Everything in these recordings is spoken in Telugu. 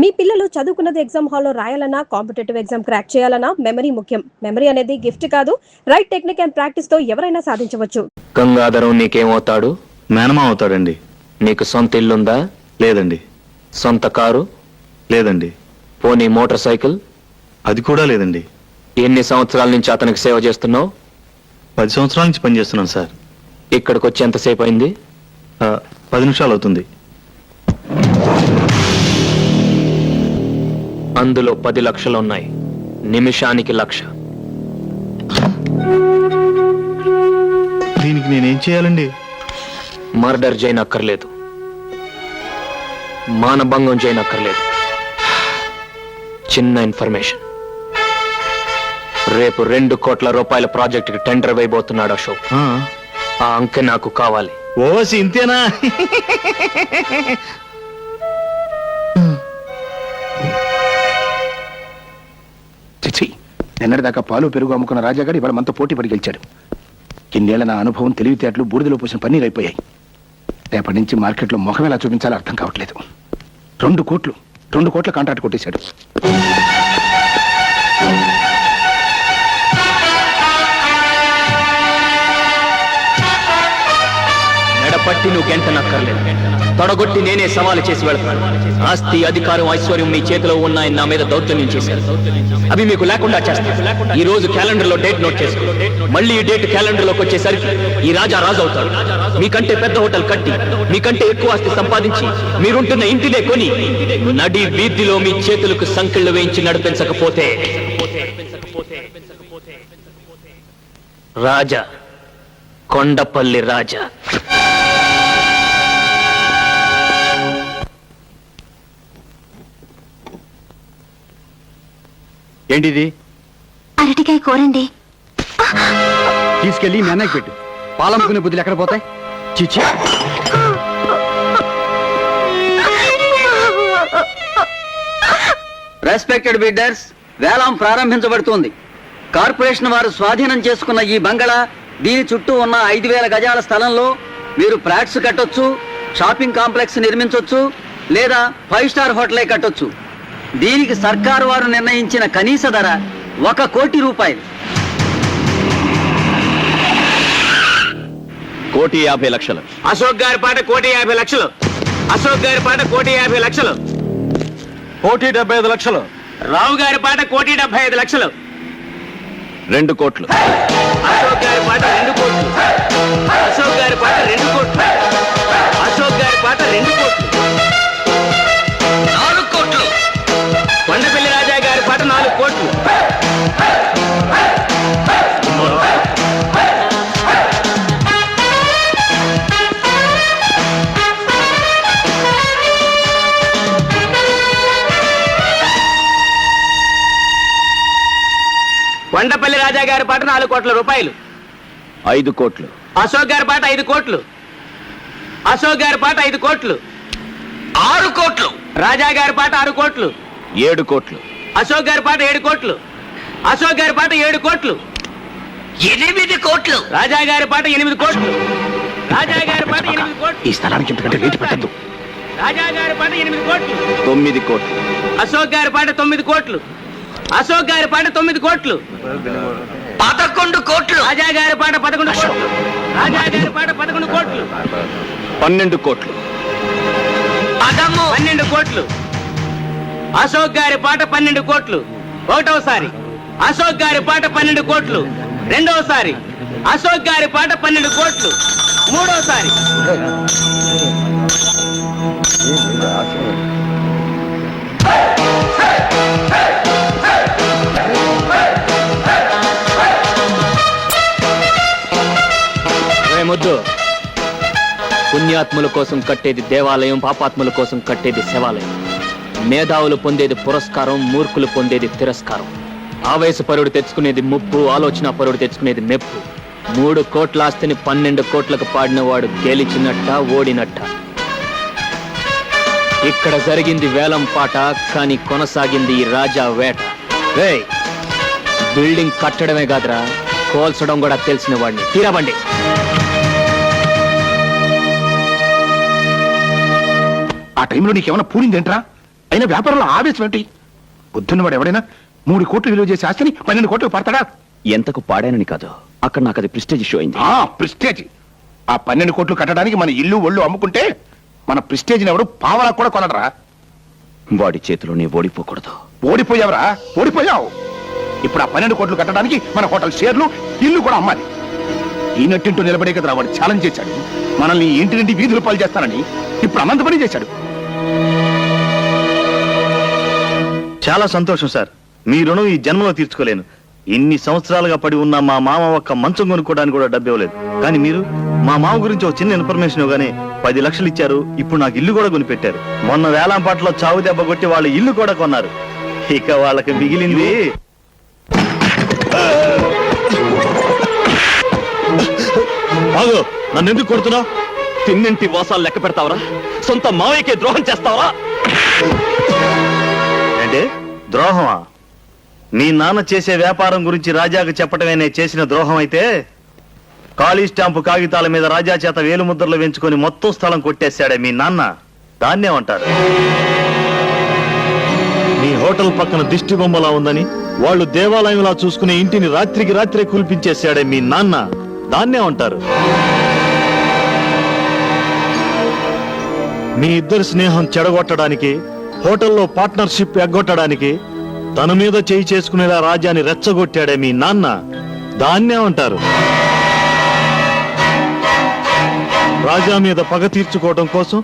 మీ పిల్లలు చదువుకున్నది ఎగ్జామ్ హాల్లో రాయాలన్నా కాంపిటేటివ్ ఎగ్జామ్ క్రాక్ చేయాలన్నా మెమరీ ముఖ్యం. మెమరీ అనేది గిఫ్ట్ కాదు, రైట్ టెక్నిక్ అండ్ ప్రాక్టీస్ తో ఎవరైనా సాధించవచ్చు. గంగాధరం నీకేమవుతాడు? మేనమా అవుతాడండి. నీకు సొంత ఇల్లుందా? లేదండి. సొంత కారు? లేదండి. పోనీ మోటార్ సైకిల్? అది కూడా లేదండి. ఎన్ని సంవత్సరాల నుంచి అతనికి సేవ చేస్తున్నావు? 10 సంవత్సరాల నుంచి పనిచేస్తున్నాను సార్. ఇక్కడికి వచ్చి ఎంతసేపు అయింది? 10 నిమిషాలు అవుతుంది. అందులో 10 లక్షలు ఉన్నాయి. నిమిషానికి 1,00,000. దీనికి నేనేం చేయాలండి? మర్డర్ చేయనక్కర్లేదు, మానభంగం చేయనక్కర్లేదు. చిన్న ఇన్ఫర్మేషన్. రేపు 2 కోట్ల రూపాయల ప్రాజెక్టుకి టెండర్ వేయబోతున్నాడు అశోక్. ఆ అంకె నాకు కావాలి. ఓసి ఇంతేనా? చిచ్చి, నిన్నటిదాకా పాలు పెరుగు అమ్ముకున్న రాజాగాడు ఇవాళ మనతో పోటీ పడి గెలిచాడు. ఇన్నేళ్ల నా అనుభవం, తెలివితేటలు బూడిదలో పోసిన పన్నీరు అయిపోయాయి. రేపటి నుంచి మార్కెట్లో ముఖం ఎలా చూపించాలో అర్థం కావట్లేదు. 2 కోట్ల కాంట్రాక్ట్ కొట్టేశాడు. మెడపట్టి నువ్వు గంటనక్కర్లేదు, తొడగొట్టి నేనే సవాలు చేసి వెళ్తాను. ఆస్తి, అధికారం, ఐశ్వర్యం మీ చేతిలో ఉన్నాయని నా మీద దౌర్జన్యం చేశారు. అవి మీకు లేకుండా చేస్తాను. ఈ రోజు క్యాలెండర్ లో డేట్ నోట్ చేసుకో. మళ్ళీ ఈ డేట్ క్యాలెండర్ లోకి వచ్చేసరికి ఈ రాజా రాజు అవుతాడు. మీకంటే పెద్ద హోటల్ కట్టి, మీకంటే ఎక్కువ ఆస్తి సంపాదించి, మీరుంటున్న ఇంటినే కొని, నడి వీధిలో మీ చేతులకు సంకెళ్లు వేయించి నడిపించకపోతే రాజా, కొండపల్లి రాజా. ఏంటిది? అరటికాయ కూరండి. తీసుకెళ్ళి మీ అన్నయ్యకి పెట్టు. పాలమ్ముకునే బుద్ధులు ఎక్కడ పోతాయి? చిచ్చి, రెస్పెక్టెడ్ బిడ్డర్స్, వేలం ప్రారంభించబడుతోంది. కార్పొరేషన్ వారు స్వాధీనం చేసుకున్న ఈ బంగళా, దీని చుట్టూ ఉన్న 5,000 గజాల స్థలంలో మీరు ఫ్లాట్స్ కట్టొచ్చు, షాపింగ్ కాంప్లెక్స్ నిర్మించొచ్చు, లేదా 5 స్టార్ హోటలే కట్టొచ్చు. దీనికి సర్కారు వారు నిర్ణయించిన కనీస ధర 1 కోటి రూపాయలు. 1,50,00,000. అశోక్ గారి పాట 1,50,00,000. అశోక్ గారి పాట 1,50,00,000. 1,75,00,000. రావు గారి పాట 1,75,00,000. 2 కోట్లు. అశోక్ గారి పాట 2 కోట్లు. అశోక్ గారి పాట 2 కోట్లు. అశోక్ గారి పాట 2 కోట్లు. 4 కోట్లు. కొండపల్లి రాజా గారి పాట 4 కోట్లు. కొండపల్లి రాజా గారి పాట 4 కోట్ల రూపాయలు. 5 కోట్లు. అశోక్ గారి పాట 5 కోట్లు. అశోక్ గారి పాట 5 కోట్లు. 6 కోట్లు. రాజా గారి పాట 6 కోట్లు. 7 కోట్లు. అశోక్ గారి పాట 7 కోట్లు. అశోక్ గారి పాట 7 కోట్లు. 8 కోట్లు. రాజా గారి పాట 8 కోట్లు. రాజా గారి పాట 8 కోట్లు. ఈ స్థలానికి ఇంతకంటే రేటు పెట్టద్దు. రాజా గారి పాట 8 కోట్లు. 9 కోట్లు. అశోక్ గారి పాట 9 కోట్లు. అశోక్ గారి పాట 9 కోట్లు. 11 కోట్లు. రాజా గారి పాట 11 కోట్లు. రాజా గారి పాట 11 కోట్లు. 12 కోట్లు. 12 కోట్లు. అశోక్ గారి పాట 12 కోట్లు. ఒకటోసారి అశోక్ గారి పాట 12 కోట్లు. రెండోసారి అశోక్ గారి పాట 12 కోట్లు. మూడోసారి ముద్దు. పుణ్యాత్ముల కోసం కట్టేది దేవాలయం, పాపాత్ముల కోసం కట్టేది శివాలయం. మేధావులు పొందేది పురస్కారం, మూర్ఖులు పొందేది తిరస్కారం. ఆవేశపరుడు తెచ్చుకునేది ముప్పు, ఆలోచన పరుడు తెచ్చుకునేది మెప్పు. 3 కోట్ల ఆస్తిని 12 కోట్లకు పాడిన వాడు గెలిచినట్ట, ఓడినట్ట. ఇక్కడ జరిగింది వేలం పాట, కానీ కొనసాగింది ఈ రాజా వేట. బిల్డింగ్ కట్టడమే కాదురా, కోల్చడం కూడా తెలిసిన వాడిని. తీరబండి. ఆ టైంలో నీకేమైనా పూరిందేంట్రా? అయినా వ్యాపారంలో ఆవేశం ఏంటి? బుద్ధున్నవాడు ఎవడైనా 3 కోట్లు విలువ చేసే ఆస్తిని 12 కోట్లు పడతాడా? ఎంతకు పాడానని కాదు, అక్కడ నాకు అది ప్రెస్టేజ్ ఇష్యూ అయింది. ప్రిస్టేజ్. ఆ 12 కోట్లు కట్టడానికి మన ఇల్లు ఒళ్ళు అమ్ముకుంటే మన ప్రిస్టేజ్ని ఎవడు పావలా కూడా కొనడరా. వాడి చేతిలో నీ ఓడిపోకూడదు. ఓడిపోయావురా, ఓడిపోయావు. ఇప్పుడు ఆ 12 కోట్లు కట్టడానికి మన హోటల్ షేర్లు, ఇల్లు కూడా అమ్మాలి. ఈ నట్టింటూ నిలబడే కదరా వాడు ఛాలెంజ్ చేశాడు. మనల్ని ఇంటి నుండి వీధులు పాలు చేస్తానని ఇప్పుడు అనంత పని చేశాడు. చాలా సంతోషం సార్. మీ రుణం ఈ జన్మలో తీర్చుకోలేను. ఇన్ని సంవత్సరాలుగా పడి ఉన్న మా మామ ఒక్క మంచం కొనుక్కోవడానికి కూడా డబ్బు ఇవ్వలేదు. కానీ మీరు మా మామ గురించి ఒక చిన్న ఇన్ఫర్మేషన్ ఇవ్వగానే 10 లక్షలు ఇచ్చారు. ఇప్పుడు నాకు ఇల్లు కూడా కొనిపెట్టారు. మొన్న వేలంపాటలో చావు దెబ్బ కొట్టి వాళ్ళ ఇల్లు కూడా కొన్నారు. ఇక వాళ్ళకి మిగిలింది. నన్ను ఎందుకు కొడుతున్నావు? తిన్నింటి వాసాలు లెక్క పెడతావరా? సొంత మావయ్యకే ద్రోహం చేస్తావరా? అంటే ద్రోహమా? మీ నాన్న చేసే వ్యాపారం గురించి రాజాకు చెప్పటమే నేను చేసిన ద్రోహం అయితే, ఖాళీ స్టాంపు కాగితాల మీద రాజా చేత వేలు ముద్రలు వేయించుకొని మొత్తం స్థలం కొట్టేశాడే మీ నాన్న, దాన్నేమంటారు? మీ హోటల్ పక్కన దిష్టి బొమ్మలా ఉందని వాళ్ళు దేవాలయంలా చూసుకునే ఇంటిని రాత్రికి రాత్రే కూల్పించేశాడే మీ నాన్న, దాన్నేమంటారు? మీ ఇద్దరి స్నేహం చెడగొట్టడానికి, హోటల్లో పార్ట్నర్షిప్ ఎగ్గొట్టడానికి తన మీద చేయి చేసుకునేలా రాజాని రెచ్చగొట్టాడే మీ నాన్న, దాన్నేమంటారు? రాజా మీద పగ తీర్చుకోవడం కోసం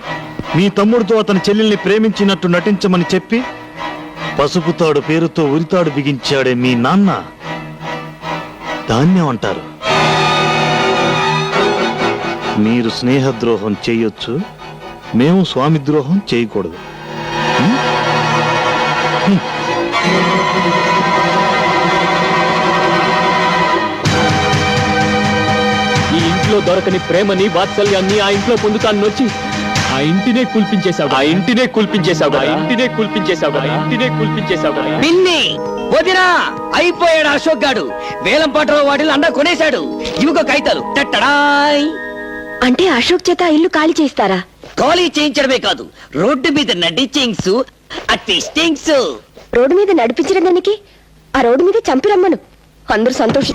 మీ తమ్ముడితో అతని చెల్లెల్ని ప్రేమించినట్టు నటించమని చెప్పి పసుపుతాడు పేరుతో ఉరితాడు బిగించాడే మీ నాన్న, దాన్నేమంటారు? మీరు స్నేహద్రోహం చేయొచ్చు, మేము స్వామి ద్రోహం చేయకూడదు. ఈ ఇంట్లో దొరకని ప్రేమని, వాత్సల్యాన్ని ఆ ఇంట్లో పొందుతాను వచ్చి ఆ ఇంటినే కూల్పించేశావు. ఆ ఇంటినే కూల్పించేశావు. ఆ ఇంటినే కూల్పించేశావు. ఆ ఇంటినే కూల్పించేశావు. పిన్ని వదినా అయిపోయాడు అశోక్ గాడు. వేలం పాటలో వాటిని అండా కొనేశాడు. ఇవిగో కైతాలు టట్టడాయ్. అంటే అశోక్ చేత ఇల్లు ఖాళీ చేస్తారా? ఖాళీ చేయించడమే కాదు, రోడ్డు మీద నడిచింగ్స్, అట్టిస్టింగ్స్. రోడ్డు మీద నడిపించిన దానికి ఆ రోడ్డు మీద చంపిరమ్మను, అందరూ సంతోషి.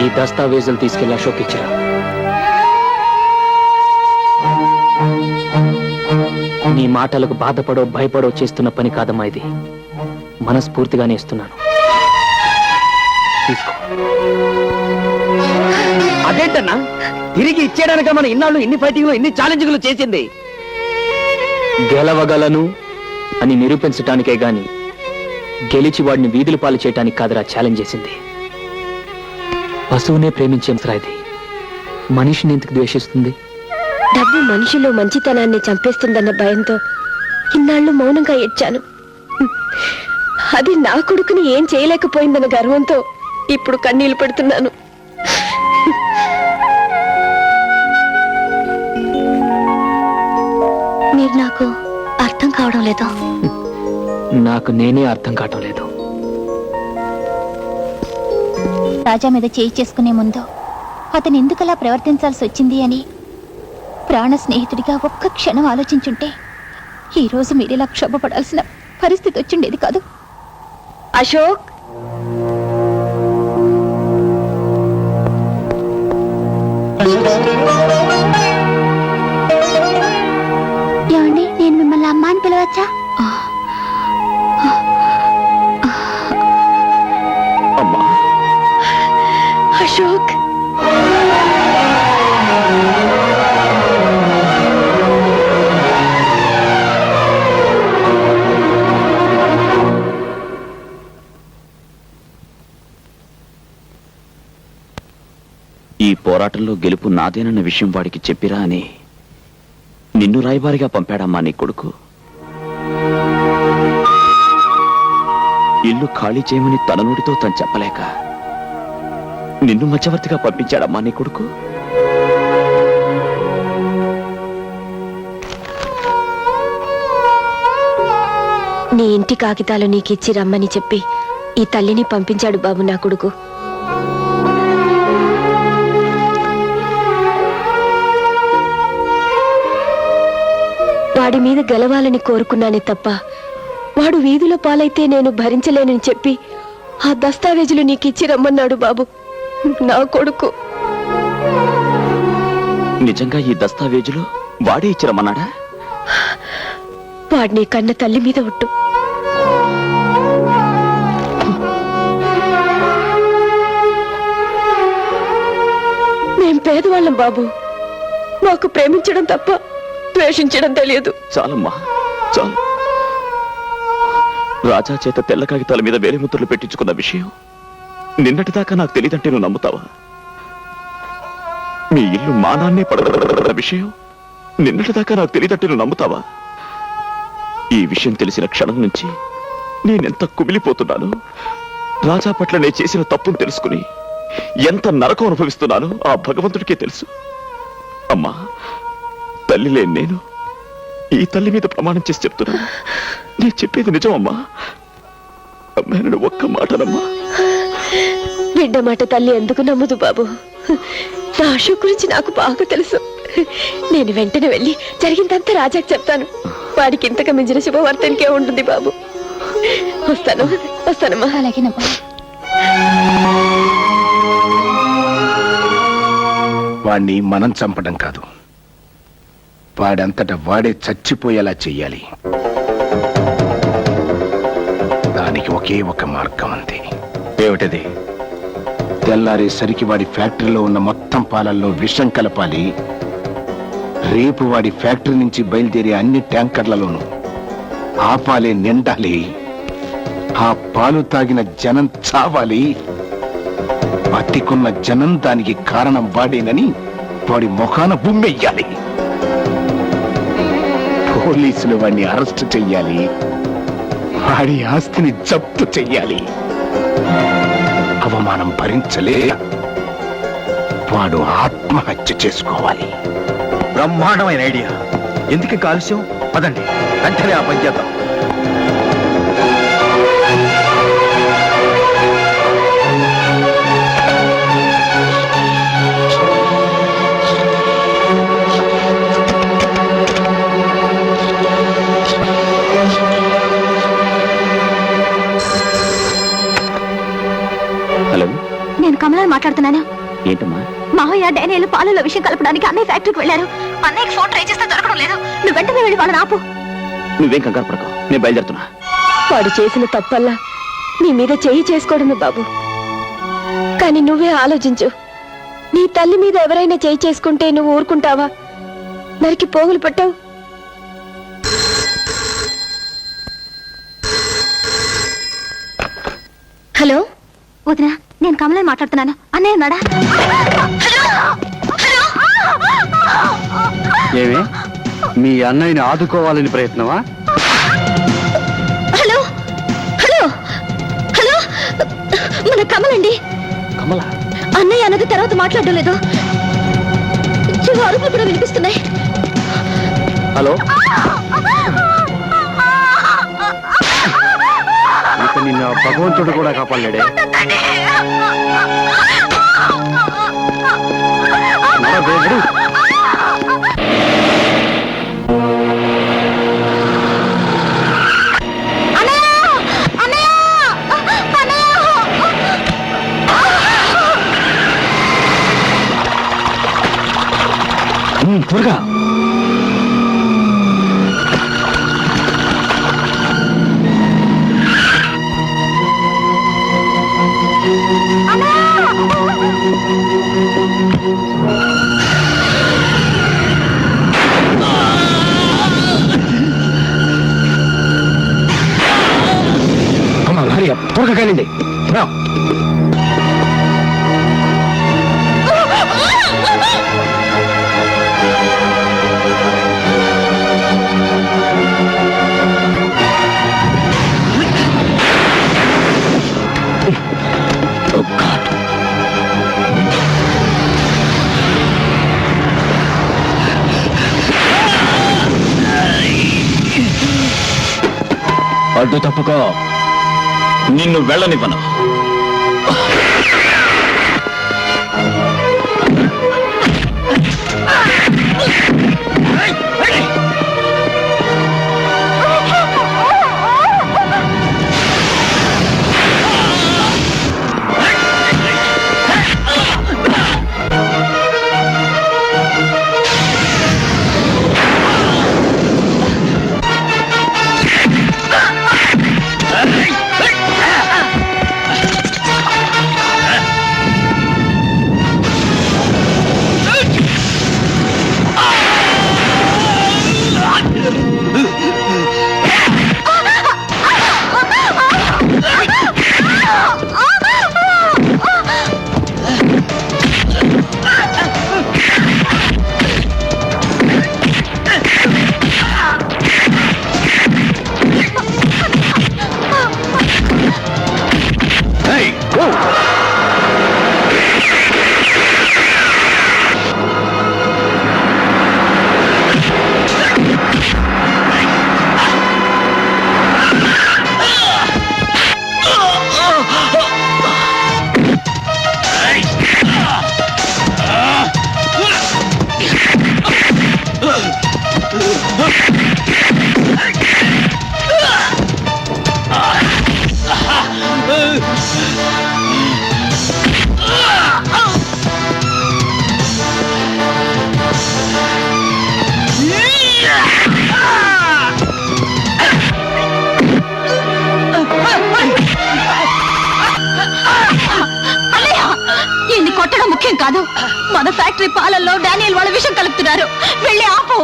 ఈ దస్తావేజులు తీసుకెళ్లి అశోక్ ఇచ్చారు. నీ మాటలకు బాధపడో భయపడో చేస్తున్న పని కాదమ్మా ఇది. మనస్ఫూర్తిగానే ఇస్తున్నాను, తీసుకో. అదేంటన్నా తిరిగి ఇచ్చేయడానిక మన ఇన్నాళ్ళు ఇన్ని ఫైటింగ్లు ఇన్ని ఛాలెంజ్లు చేసింది? గెలవగలను అని నిరూపించటానికే గాని గెలిచి వాడిని వీధుల పాలు చేయటానికి కాదురా ఛాలెంజ్ చేసింది. పశువునే ప్రేమించేంతరా ఇది. మనిషిని ఎందుకు ద్వేషిస్తుంది? డబ్బు మనిషిలో మంచితనాన్ని చంపేస్తుందన్న భయంతో ఇన్నాళ్ళు మౌనంగా ఏడ్చాను. అది నా కొడుకుని ఏం చేయలేకపోయిందన్న గర్వంతో ఇప్పుడు కన్నీళ్లు పెడుతున్నాను. మీరు నాకు అర్థం కావడం లేదు. నాకు నేనే అర్థం కావటం లేదు. రాజా మీద చేయి చేసుకునే ముందు అతను ఎందుకలా ప్రవర్తించాల్సి వచ్చింది అని ప్రాణ స్నేహితుడిగా ఒక్క క్షణం ఆలోచించుంటే ఈ రోజు మీరిలా క్షోభపడాల్సిన పరిస్థితి వచ్చిండేది కాదు. అశోక్, ఏమండి, నేను మిమ్మల్ని అమ్మ అని పిలవచ్చా? అమ్మా, అశోక్. ఈ పోరాటంలో గెలుపు నాదేనన్న విషయం వాడికి చెప్పిరా అని నిన్ను రాయబారిగా పంపాడమ్మా నీ కొడుకు. ఇల్లు ఖాళీ చేయమని తన నోటితో తను చెప్పలేక నిన్ను మధ్యవర్తిగా పంపించాడమ్మా నీ కొడుకు? నీ ఇంటి కాగితాలు నీకిచ్చి రమ్మని చెప్పి ఈ తల్లిని పంపించాడు బాబు నా కొడుకు. వాడి మీద గెలవాలని కోరుకున్నానే తప్ప వాడు వీధిలో పాలైతే నేను భరించలేనని చెప్పి ఆ దస్తావేజులు నీకిచ్చి రమ్మన్నాడు బాబు నా కొడుకు. నిజంగా ఈ దస్తావేజులు వాడే ఇచ్చిరమ్మన్నాడా? వాడిని కన్న తల్లి మీద ఒట్టు. మేం పేదవాళ్ళం బాబు, మాకు ప్రేమించడం తప్ప ద్వేషించడం తెలియదు. చాలమ్మా, చాలు. రాజా చేత తెల్ల కాగితాల మీద వేలిముద్రలు పెట్టించుకున్న విషయం నిన్నటిదాకా నాకు తెలియదంటే నువ్వు నమ్ముతావా? మీ ఇల్లు మానాన్నే పడగల విషయం నిన్నటిదాకా నాకు తెలియదంటే నువ్వు నమ్ముతావా? ఈ విషయం తెలిసిన క్షణం నుంచి నేనెంత కుమిలిపోతున్నాను. రాజా పట్ల నేను చేసిన తప్పును తెలుసుకుని ఎంత నరకం అనుభవిస్తున్నానో ఆ భగవంతుడికే తెలుసు. అమ్మా, తల్లి లేని నేను ఈ తల్లి మీద ప్రమాణం చేసి చెప్తున్నాను, నేను చెప్పేది నిజం అమ్మా. అమ్మాయి ఒక్క మాటనమ్మా. బిడ్డ మాట తల్లి ఎందుకు నమ్మదు బాబు? నా అశోక్ గురించి నాకు బాగా తెలుసు. నేను వెంటనే వెళ్ళి జరిగిందంతా రాజాకి చెప్తాను. వాడికి ఇంతకు మించిన శుభవార్తనికే ఉంటుంది బాబు. వస్తానమ్మా. అలాగేనమ్మా. వాణ్ణి మనం చంపడం కాదు, వాడంతట వాడే చచ్చిపోయేలా చెయ్యాలి. దానికి ఒకే ఒక మార్గం అంతే. ఏమిటది? తెల్లారేసరికి వాడి ఫ్యాక్టరీలో ఉన్న మొత్తం పాలల్లో విషం కలపాలి. రేపు వాడి ఫ్యాక్టరీ నుంచి బయలుదేరే అన్ని ట్యాంకర్లలోనూ ఆ పాలే నిండాలి. ఆ పాలు తాగిన జనం చావాలి. బతికున్న జనం దానికి కారణం వాడేనని వాడి ముఖాన బుమ్మెయ్యాలి. పోలీసులు వాడిని అరెస్ట్ చెయ్యాలి. వాడి ఆస్తిని జప్తు చెయ్యాలి. అవమానం భరించలే వాడు ఆత్మహత్య చేసుకోవాలి. బ్రహ్మాండమైన ఐడియా. ఎందుకు కాలుష్యం? పదండి, వెంటనే ఆ పని చేద్దాం. హలో, నేను కమలాన్ని మాట్లాడుతున్నాను. ఏంటమ్మా? మావయ్య డైనేలు పాలలో విషయం కలపడానికి అన్నయ్య ఫ్యాక్టరీకి వెళ్ళారు. అన్నయ్యకి ఫోన్ ట్రై చేస్తే దొరకడం లేదు. నువ్వు వెంటనే వెళ్ళి వాళ్ళని ఆపు. నువ్వేం కంగారు పడకు, నేను బయలుదేరుతున్నా. వాడు చేసిన తప్పల్లా నీ మీద చేయి చేసుకోవడమే బాబు. కానీ నువ్వే ఆలోచించు. నీ తల్లి మీద ఎవరైనా చేయి చేసుకుంటే నువ్వు ఊరుకుంటావా? నరికి పోగులు పెట్టావు. హలో వదినా, నేను కమలని మాట్లాడుతున్నాను. అన్నయ్య ఉన్నాడా? ఏమే, మీ అన్నయ్యని ఆదుకోవాలని ప్రయత్నమా? హలో హలో హలో, మన కమలండి. కమల? అన్నయ్య అన్నది తర్వాత మాట్లాడడం లేదు. అరుపులు కూడా వినిపిస్తున్నాయి. హలో, ఇక నిన్న భగవంతుడు కూడా కాపాడలేడే. దేవుడు, త్వరగా. త్వరగా కానివ్వండి. అడ్డు తప్పుకో, నిన్ను వెళ్ళనివ్వను. ఈయన్ని కొట్టడం ముఖ్యం కాదు. మన ఫ్యాక్టరీ పాలల్లో డానియల్ వాళ్ళ విషయం కలుపుతున్నారు. వెళ్ళి ఆపు.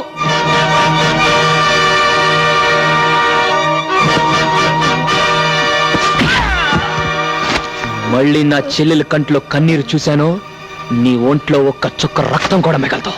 మళ్ళీ నా చెల్లెల కంట్లో కన్నీరు చూశాను, నీ ఒంట్లో ఒక్క చుక్క రక్తం కూడా మిగలదు.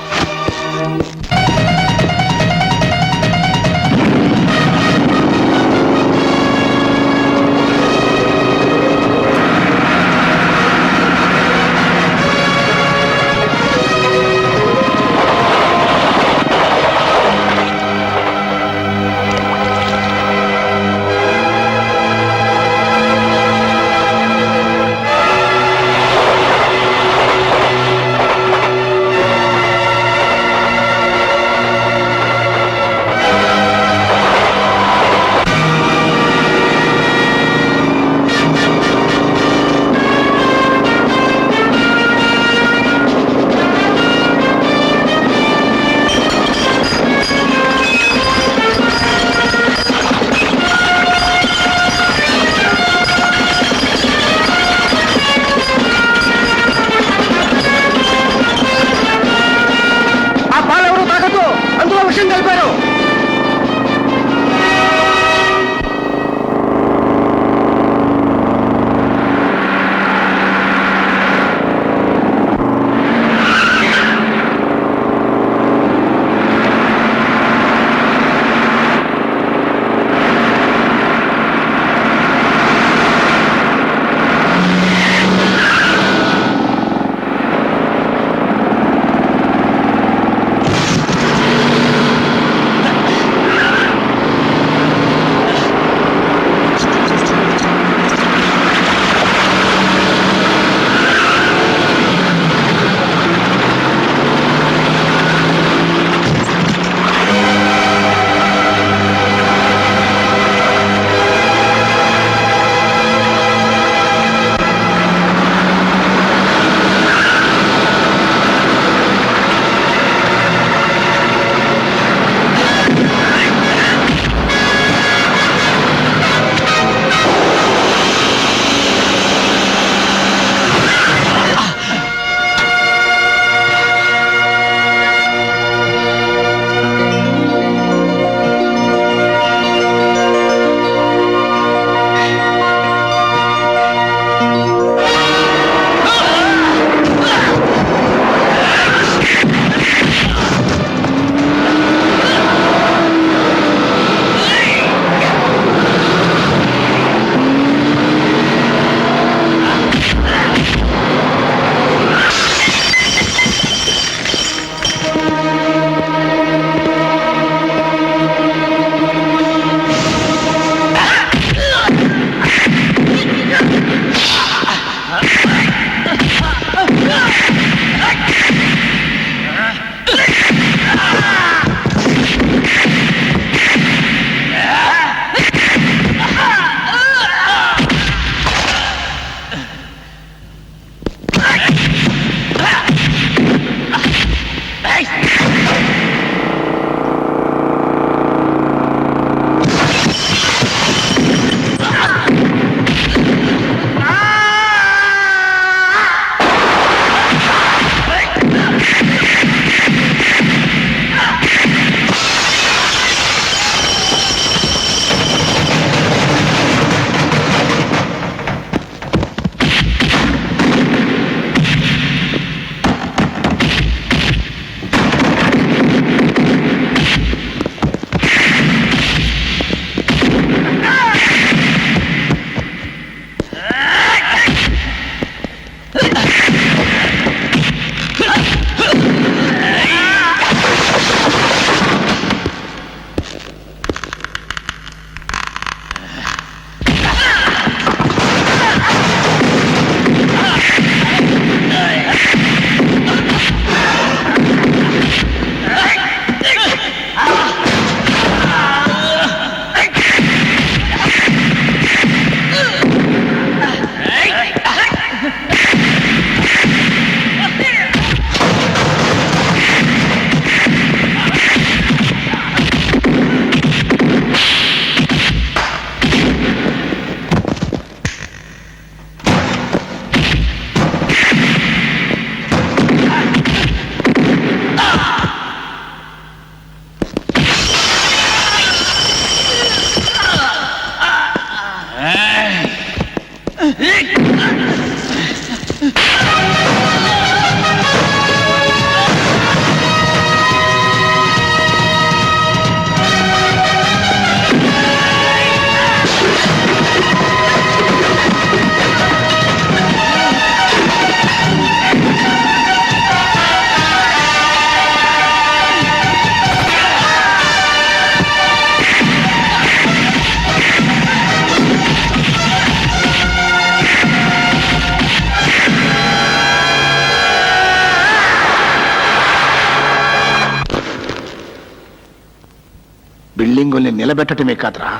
బిల్డింగుల్ని నిలబెట్టడమే కాదురా,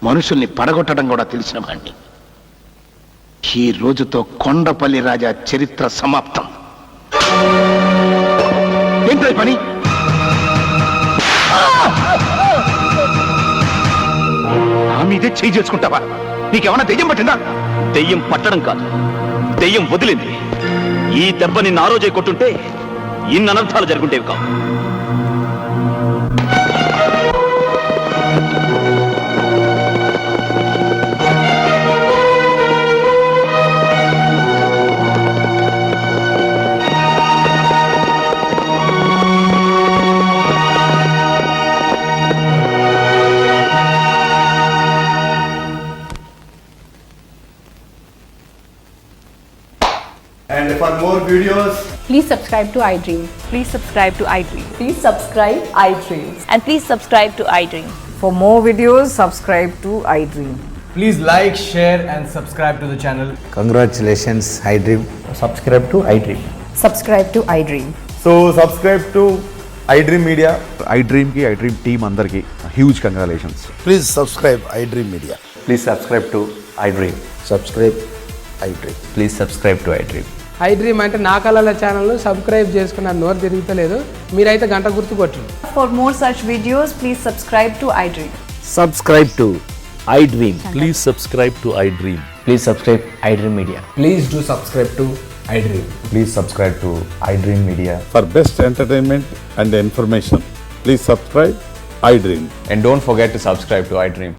మనుషుల్ని పడగొట్టడం కూడా తెలిసిన వాణ్ణి. ఈ రోజుతో కొండపల్లి రాజా చరిత్ర సమాప్తం. ఏంటో ఈ పని? నా మీదే చేయి చేసుకుంటావా? నీకేమన్నా దెయ్యం పట్టిందా? దెయ్యం పట్టడం కాదు, దెయ్యం వదిలింది. ఈ దెబ్బ నిన్ను ఆ రోజే కొట్టుంటే ఇన్ని అనర్థాలు జరుగుంటేవి కావు. And for more videos, Please subscribe to iDream. Please subscribe to iDream. Please subscribe iDream. And please subscribe to iDream. For more videos, subscribe to iDream. please like, share, and subscribe to the channel. Congratulations, iDream. Subscribe to iDream. Subscribe to iDream. So subscribe to iDream Media. iDream ki iDream team andarki huge congratulations. Please subscribe iDream Media. Please subscribe to iDream. Subscribe iDream. Please subscribe to iDream. iDream అంటే నా కళల ఛానల్ను సబ్స్క్రైబ్ చేసుకున్న నోరు తిరుగుతలేదు, మీరైతే గంట గుర్తు కొట్టండి. For more such videos, please subscribe to iDream. Subscribe to iDream. Please subscribe to iDream. Please subscribe iDream Media. Please do subscribe to iDream. Please subscribe to iDream Media. For best entertainment and information, please subscribe iDream. And don't forget to subscribe to iDream.